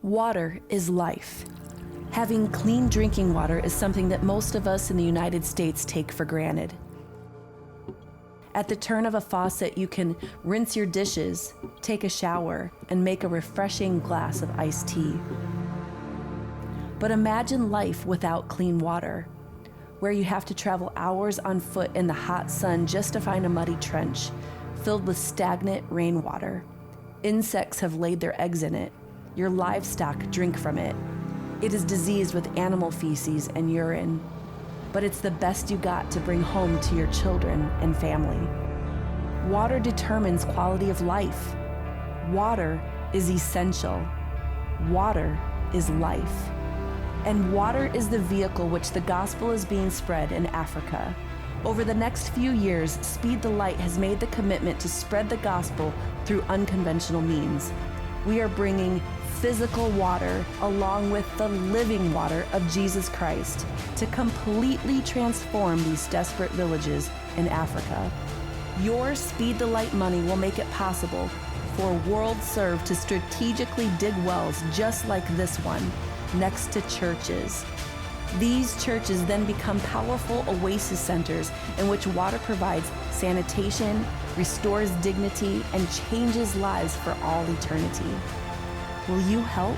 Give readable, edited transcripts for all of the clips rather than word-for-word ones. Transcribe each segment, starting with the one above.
Water is life. Having clean drinking water is something that most of us in the United States take for granted. At the turn of a faucet, you can rinse your dishes, take a shower, and make a refreshing glass of iced tea. But imagine life without clean water, where you have to travel hours on foot in the hot sun just to find a muddy trench filled with stagnant rainwater. Insects have laid their eggs in it. Your livestock drink from it. It is diseased with animal feces and urine, but it's the best you got to bring home to your children and family. Water determines quality of life. Water is essential. Water is life. And water is the vehicle which the gospel is being spread in Africa. Over the next few years, Speed the Light has made the commitment to spread the gospel through unconventional means. We are bringing physical water along with the living water of Jesus Christ to completely transform these desperate villages in Africa. Your Speed the Light money will make it possible for World Serve to strategically dig wells just like this one next to churches. These churches then become powerful oasis centers in which water provides sanitation, restores dignity, and changes lives for all eternity. Will you help?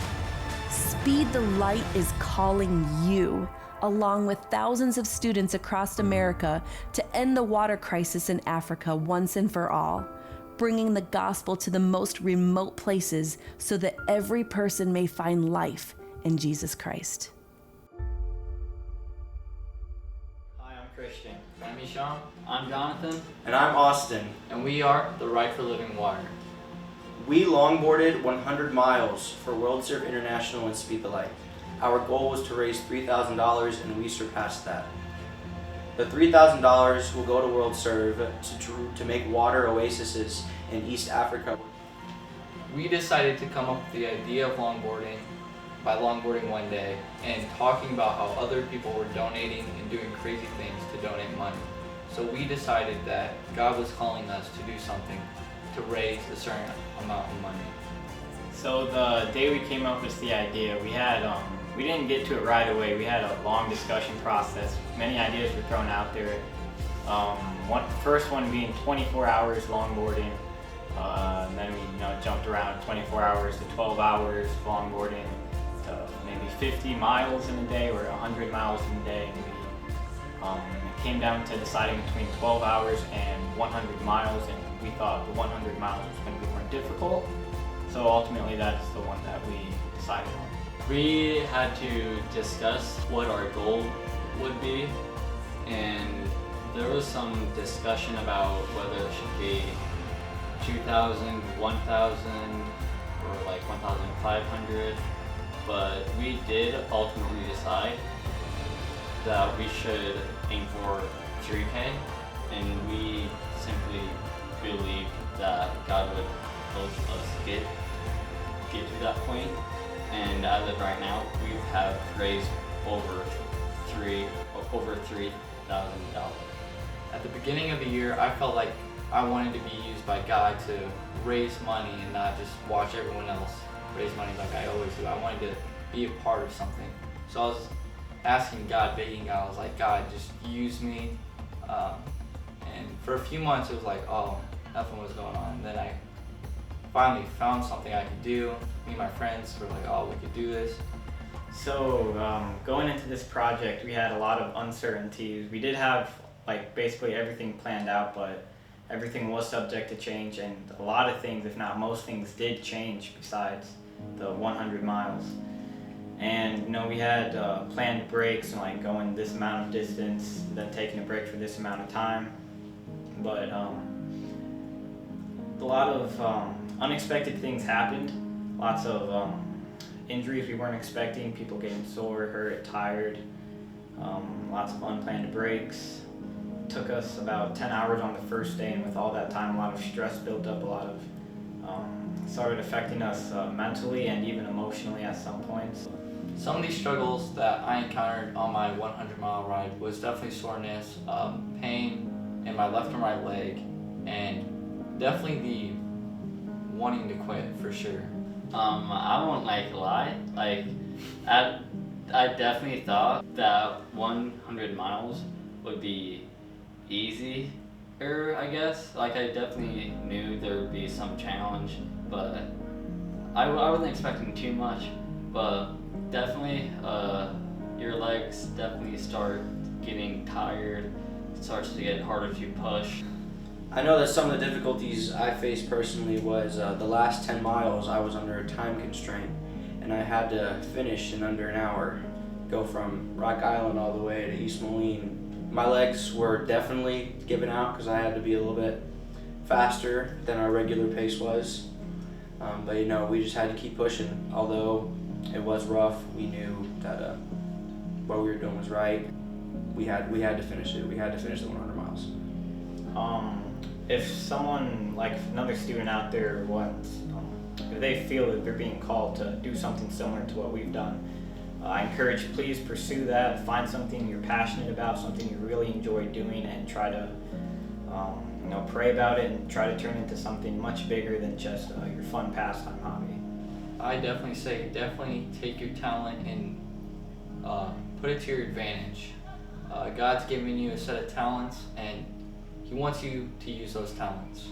Speed the Light is calling you, along with thousands of students across America, to end the water crisis in Africa once and for all, bringing the gospel to the most remote places so that every person may find life in Jesus Christ. Hi, I'm Christian. I'm Ishan. I'm Jonathan. And I'm Austin. And we are the Right for Living Water. We longboarded 100 miles for World Serve International and Speed the Light. Our goal was to raise $3,000 and we surpassed that. The $3,000 will go to World Serve to make water oases in East Africa. We decided to come up with the idea of longboarding by longboarding one day and talking about how other people were donating and doing crazy things to donate money. So we decided that God was calling us to do something to raise a certain amount of money. So the day we came up with the idea, we didn't get to it right away. We had a long discussion process. Many ideas were thrown out there. First one being 24 hours longboarding. And then we jumped around 24 hours to 12 hours longboarding to maybe 50 miles in a day or 100 miles in a day. And it came down to deciding between 12 hours and 100 miles, and we thought the 100 miles was going to be more difficult. So ultimately that's the one that we decided on. We had to discuss what our goal would be, and there was some discussion about whether it should be 2,000, 1,000, or like 1,500, but we did ultimately decide that we should aim for 3K, and we simply believe that God would help us get to that point. And as of right now, we have raised over $3,000. At the beginning of the year, I felt like I wanted to be used by God to raise money and not just watch everyone else raise money like I always do. I wanted to be a part of something. So I was asking God, begging God, I was like, God, just use me. And for a few months, it was like, oh, nothing was going on. And then I finally found something I could do. Me and my friends were like, oh, we could do this. So going into this project, we had a lot of uncertainties. We did have basically everything planned out, but everything was subject to change, and a lot of things, if not most things, did change besides the 100 miles. And we had planned breaks, like going this amount of distance, then taking a break for this amount of time. But a lot of unexpected things happened. Lots of injuries we weren't expecting, people getting sore, hurt, tired. Lots of unplanned breaks. Took us about 10 hours on the first day, and with all that time, a lot of stress built up, a lot of started affecting us mentally and even emotionally at some points. Some of these struggles that I encountered on my 100-mile ride was definitely soreness, pain in my left and right leg, and definitely the wanting to quit for sure. I won't lie. I definitely thought that 100 miles would be easier, I guess. Like, I definitely knew there would be some challenge, but I wasn't expecting too much. But definitely, your legs definitely start getting tired. It starts to get harder to push. I know that some of the difficulties I faced personally was the last 10 miles I was under a time constraint, and I had to finish in under an hour, go from Rock Island all the way to East Moline. My legs were definitely giving out because I had to be a little bit faster than our regular pace was. But we just had to keep pushing. Although it was rough, we knew that what we were doing was right. We had to finish it. We had to finish the 100 miles. If someone, like another student out there wants, if they feel that they're being called to do something similar to what we've done, I encourage you, please pursue that. Find something you're passionate about, something you really enjoy doing, and try to pray about it and try to turn it into something much bigger than just your fun pastime hobby. I definitely say take your talent and put it to your advantage. God's given you a set of talents, and He wants you to use those talents.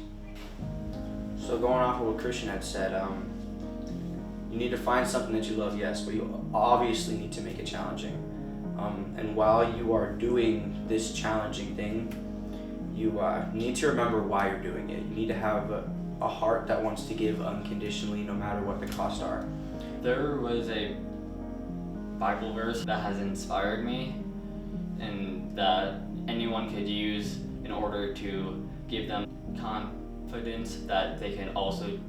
So going off of what Christian had said, you need to find something that you love, yes, but you obviously need to make it challenging. And while you are doing this challenging thing, you need to remember why you're doing it. You need to have a heart that wants to give unconditionally, no matter what the costs are. There was a Bible verse that has inspired me and that anyone could use in order to give them confidence that they can also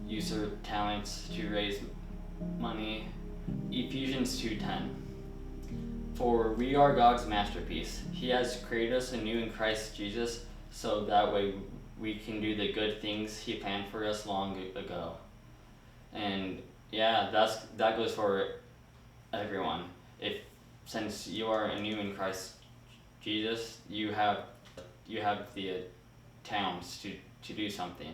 use their talents to raise money. Ephesians 2:10. For we are God's masterpiece. He has created us anew in Christ Jesus, so that way we can do the good things He planned for us long ago. And yeah, that goes for everyone. Since you are anew in Christ Jesus, you have the talents to do something.